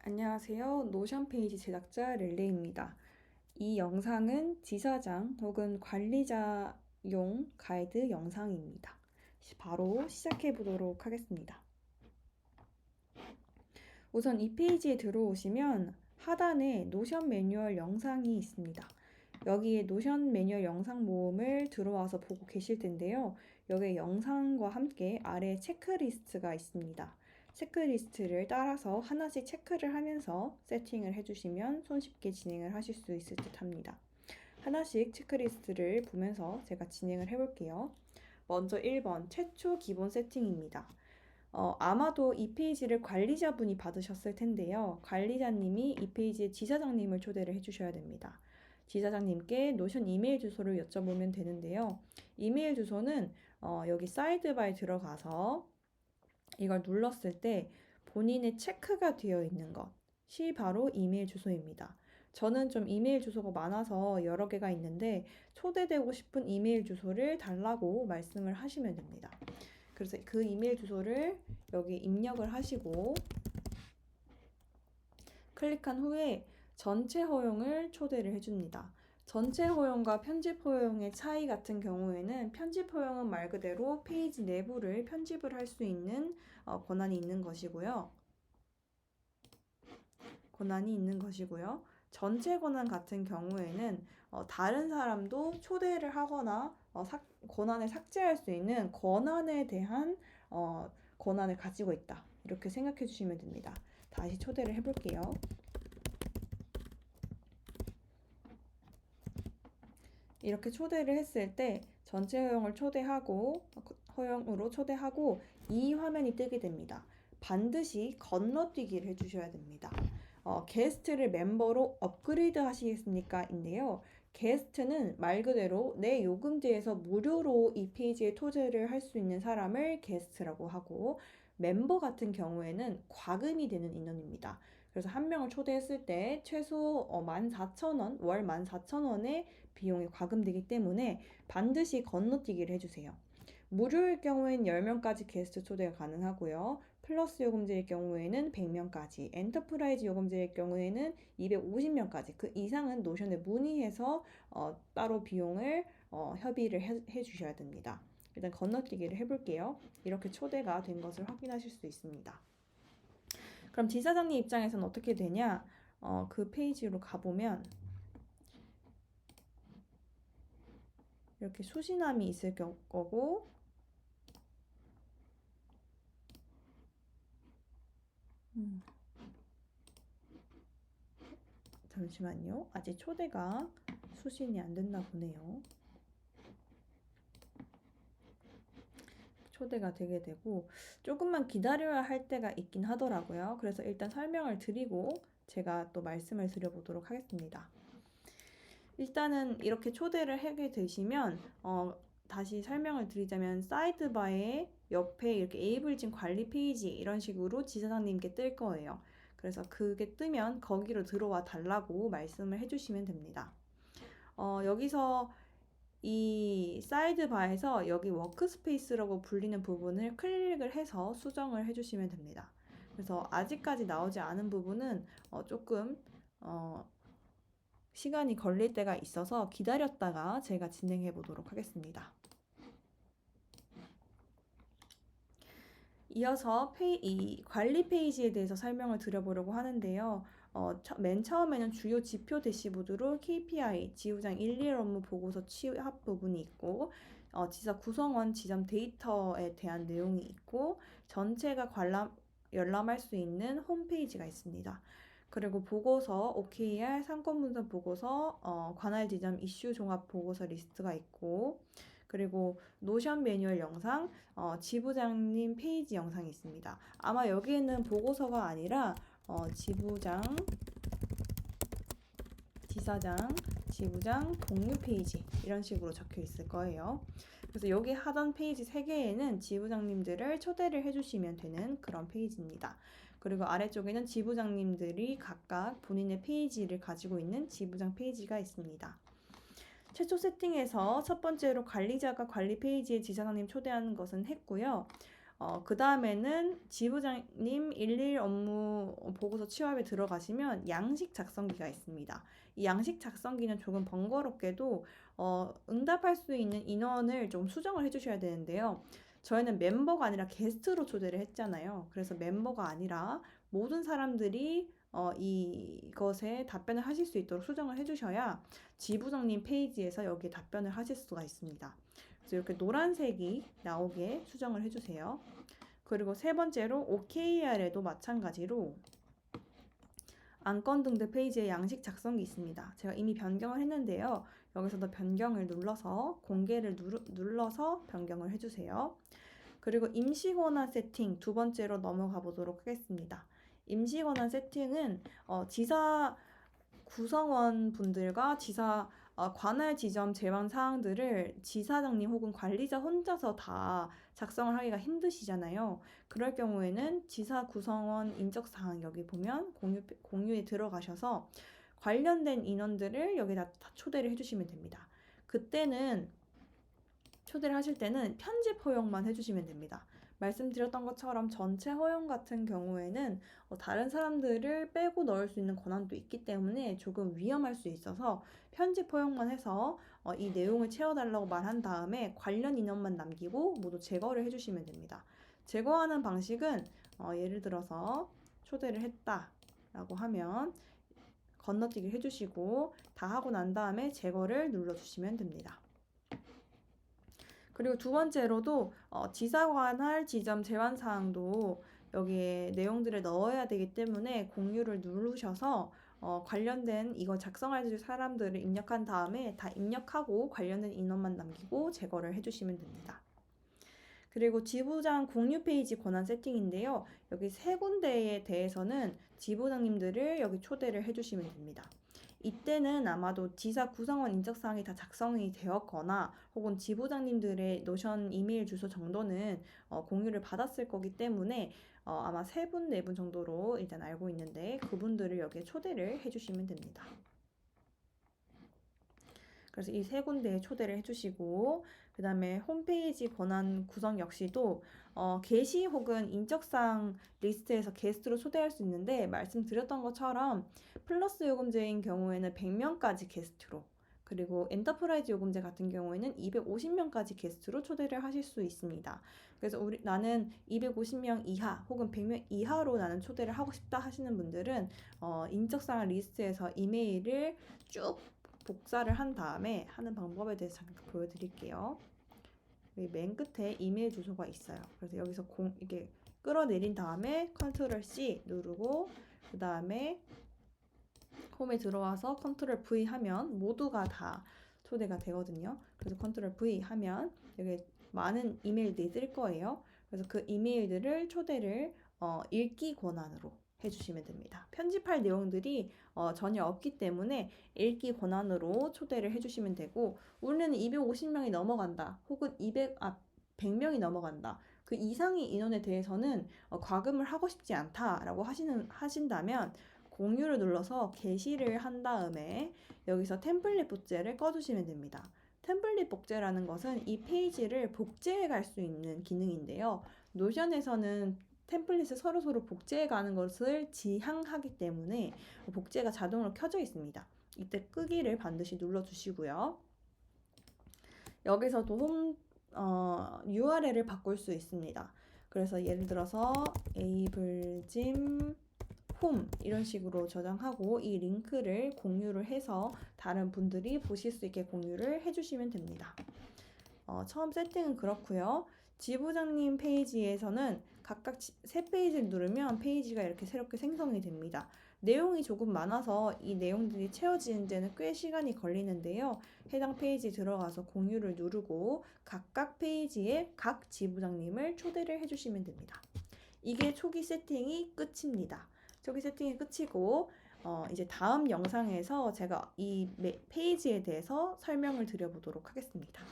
안녕하세요. 노션 페이지 제작자 릴레이입니다. 이 영상은 지사장 혹은 관리자용 가이드 영상입니다. 바로 시작해 보도록 하겠습니다. 우선 이 페이지에 들어오시면 하단에 노션 매뉴얼 영상이 있습니다. 여기에 노션 매뉴얼 영상 모음을 들어와서 보고 계실 텐데요. 여기에 영상과 함께 아래 체크리스트가 있습니다. 체크리스트를 따라서 하나씩 체크를 하면서 세팅을 해주시면 손쉽게 진행을 하실 수 있을 듯 합니다. 하나씩 체크리스트를 보면서 제가 진행을 해볼게요. 먼저 1번 최초 기본 세팅입니다. 아마도 이 페이지를 관리자분이 받으셨을 텐데요. 관리자님이 이 페이지에 지사장님을 초대를 해주셔야 됩니다. 지사장님께 노션 이메일 주소를 여쭤보면 되는데요. 이메일 주소는 여기 사이드바에 들어가서 이걸 눌렀을 때 본인의 체크가 되어 있는 것이 바로 이메일 주소입니다. 저는 좀 이메일 주소가 많아서 여러 개가 있는데 초대되고 싶은 이메일 주소를 달라고 말씀을 하시면 됩니다. 그래서 그 이메일 주소를 여기 입력을 하시고 클릭한 후에 전체 허용을 초대를 해줍니다. 전체 허용과 편집 허용의 차이 같은 경우에는 편집 허용은 말 그대로 페이지 내부를 편집을 할 수 있는 권한이 있는 것이고요. 전체 권한 같은 경우에는 다른 사람도 초대를 하거나 권한을 삭제할 수 있는 권한에 대한 권한을 가지고 있다. 이렇게 생각해 주시면 됩니다. 다시 초대를 해볼게요. 이렇게 초대를 했을 때 전체 허용을 허용으로 초대하고 이 화면이 뜨게 됩니다. 반드시 건너뛰기를 해주셔야 됩니다. 게스트를 멤버로 업그레이드 하시겠습니까? 인데요. 게스트는 말 그대로 내 요금제에서 무료로 이 페이지에 초대를 할 수 있는 사람을 게스트라고 하고 멤버 같은 경우에는 과금이 되는 인원입니다. 그래서 한 명을 초대했을 때 최소 14,000원, 월 14,000원의 비용이 과금되기 때문에 반드시 건너뛰기를 해주세요. 무료일 경우엔 10명까지 게스트 초대가 가능하고요. 플러스 요금제일 경우에는 100명까지, 엔터프라이즈 요금제일 경우에는 250명까지 그 이상은 노션에 문의해서 따로 비용을 협의를 해주셔야 됩니다. 일단 건너뛰기를 해볼게요. 이렇게 초대가 된 것을 확인하실 수 있습니다. 그럼 지사장님 입장에서는 어떻게 되냐? 그 페이지로 가보면 이렇게 수신함이 있을 거고 잠시만요. 아직 초대가 수신이 안 됐나 보네요. 초대가 되게 되고 조금만 기다려야 할 때가 있긴 하더라고요. 그래서 일단 설명을 드리고 제가 또 말씀을 드려보도록 하겠습니다. 일단은 이렇게 초대를 하게 되시면 다시 설명을 드리자면 사이드바에 옆에 이렇게 에이블진 관리 페이지 이런 식으로 지사장님께 뜰 거예요. 그래서 그게 뜨면 거기로 들어와 달라고 말씀을 해주시면 됩니다. 여기서 이 사이드바에서 여기 워크스페이스라고 불리는 부분을 클릭을 해서 수정을 해주시면 됩니다. 그래서 아직까지 나오지 않은 부분은 조금 시간이 걸릴 때가 있어서 기다렸다가 제가 진행해 보도록 하겠습니다. 이어서 이 관리 페이지에 대해서 설명을 드려보려고 하는데요. 맨 처음에는 주요 지표 대시보드로 KPI, 지부장 1, 2 업무 보고서 취합 부분이 있고 지사 구성원 지점 데이터에 대한 내용이 있고 전체가 열람할 수 있는 홈페이지가 있습니다. 그리고 보고서, OKR, 상권분석 보고서, 관할 지점 이슈 종합 보고서 리스트가 있고 그리고 노션 매뉴얼 영상, 지부장님 페이지 영상이 있습니다. 아마 여기에는 보고서가 아니라 지부장, 지사장, 지부장, 동료 페이지 이런 식으로 적혀 있을 거예요. 그래서 여기 하단 페이지 3개에는 지부장님들을 초대를 해주시면 되는 그런 페이지입니다. 그리고 아래쪽에는 지부장님들이 각각 본인의 페이지를 가지고 있는 지부장 페이지가 있습니다. 최초 세팅에서 첫 번째로 관리자가 관리 페이지에 지사장님 초대하는 것은 했고요. 그 다음에는 지부장님 일일 업무 보고서 취합에 들어가시면 양식 작성기가 있습니다. 이 양식 작성기는 조금 번거롭게도 응답할 수 있는 인원을 좀 수정을 해주셔야 되는데요. 저희는 멤버가 아니라 게스트로 초대를 했잖아요. 그래서 멤버가 아니라 모든 사람들이 이것에 답변을 하실 수 있도록 수정을 해주셔야 지부장님 페이지에서 여기에 답변을 하실 수가 있습니다. 그래서 이렇게 노란색이 나오게 수정을 해주세요. 그리고 세 번째로 OKR에도 마찬가지로 안건 등등 페이지에 양식 작성기 있습니다. 제가 이미 변경을 했는데요. 여기서도 변경을 눌러서 공개를 눌러서 변경을 해주세요. 그리고 임시권한 세팅 두 번째로 넘어가 보도록 하겠습니다. 임시권한 세팅은 지사 구성원 분들과 지사 관할 지점 제한 사항들을 지사장님 혹은 관리자 혼자서 다 작성을 하기가 힘드시잖아요. 그럴 경우에는 지사 구성원 인적 사항 여기 보면 공유에 들어가셔서 관련된 인원들을 여기다 다 초대를 해주시면 됩니다. 그때는 초대를 하실 때는 편집 허용만 해주시면 됩니다. 말씀드렸던 것처럼 전체 허용 같은 경우에는 다른 사람들을 빼고 넣을 수 있는 권한도 있기 때문에 조금 위험할 수 있어서 편집 허용만 해서 이 내용을 채워달라고 말한 다음에 관련 인원만 남기고 모두 제거를 해주시면 됩니다. 제거하는 방식은 예를 들어서 초대를 했다라고 하면 건너뛰기 해주시고 다 하고 난 다음에 제거를 눌러주시면 됩니다. 그리고 두 번째로도 지사관할 지점 제한 사항도 여기에 내용들을 넣어야 되기 때문에 공유를 누르셔서 관련된 이거 작성할 사람들을 입력한 다음에 다 입력하고 관련된 인원만 남기고 제거를 해주시면 됩니다. 그리고 지부장 공유 페이지 권한 세팅인데요. 여기 세 군데에 대해서는 지부장님들을 여기 초대를 해주시면 됩니다. 이때는 아마도 지사 구성원 인적사항이 다 작성이 되었거나 혹은 지부장님들의 노션 이메일 주소 정도는 공유를 받았을 거기 때문에 아마 3분, 4분 정도로 일단 알고 있는데 그분들을 여기에 초대를 해주시면 됩니다. 그래서 이 세 군데에 초대를 해주시고 그 다음에 홈페이지 권한 구성 역시도 게시 혹은 인적사항 리스트에서 게스트로 초대할 수 있는데 말씀드렸던 것처럼 플러스 요금제인 경우에는 100명까지 게스트로 그리고 엔터프라이즈 요금제 같은 경우에는 250명까지 게스트로 초대를 하실 수 있습니다. 그래서 나는 250명 이하 혹은 100명 이하로 나는 초대를 하고 싶다 하시는 분들은 인적사항 리스트에서 이메일을 쭉 복사를 한 다음에 하는 방법에 대해서 잠깐 보여드릴게요. 여기 맨 끝에 이메일 주소가 있어요. 그래서 여기서 이렇게 끌어내린 다음에 컨트롤 C 누르고 그 다음에 홈에 들어와서 컨트롤 V 하면 모두가 다 초대가 되거든요. 그래서 컨트롤 V 하면 여기 많은 이메일들이 뜰 거예요. 그래서 그 이메일들을 초대를 읽기 권한으로 해주시면 됩니다. 편집할 내용들이 전혀 없기 때문에 읽기 권한으로 초대를 해주시면 되고 우리는 250명이 넘어간다 혹은 100명이 넘어간다 그 이상의 인원에 대해서는 과금을 하고 싶지 않다라고 하신다면 공유를 눌러서 게시를 한 다음에 여기서 템플릿 복제를 꺼주시면 됩니다. 템플릿 복제라는 것은 이 페이지를 복제해 갈 수 있는 기능인데요. 노션에서는 템플릿을 서로 복제해 가는 것을 지향하기 때문에 복제가 자동으로 켜져 있습니다. 이때 끄기를 반드시 눌러주시고요. 여기서도 홈 URL을 바꿀 수 있습니다. 그래서 예를 들어서 에이블짐 홈 이런 식으로 저장하고 이 링크를 공유를 해서 다른 분들이 보실 수 있게 공유를 해주시면 됩니다. 처음 세팅은 그렇고요. 지부장님 페이지에서는 각각 세 페이지를 누르면 페이지가 이렇게 새롭게 생성이 됩니다. 내용이 조금 많아서 이 내용들이 채워지는 데는 꽤 시간이 걸리는데요. 해당 페이지 들어가서 공유를 누르고 각각 페이지에 각 지부장님을 초대를 해주시면 됩니다. 이게 초기 세팅이 끝입니다. 초기 세팅이 끝이고 이제 다음 영상에서 제가 이 페이지에 대해서 설명을 드려보도록 하겠습니다.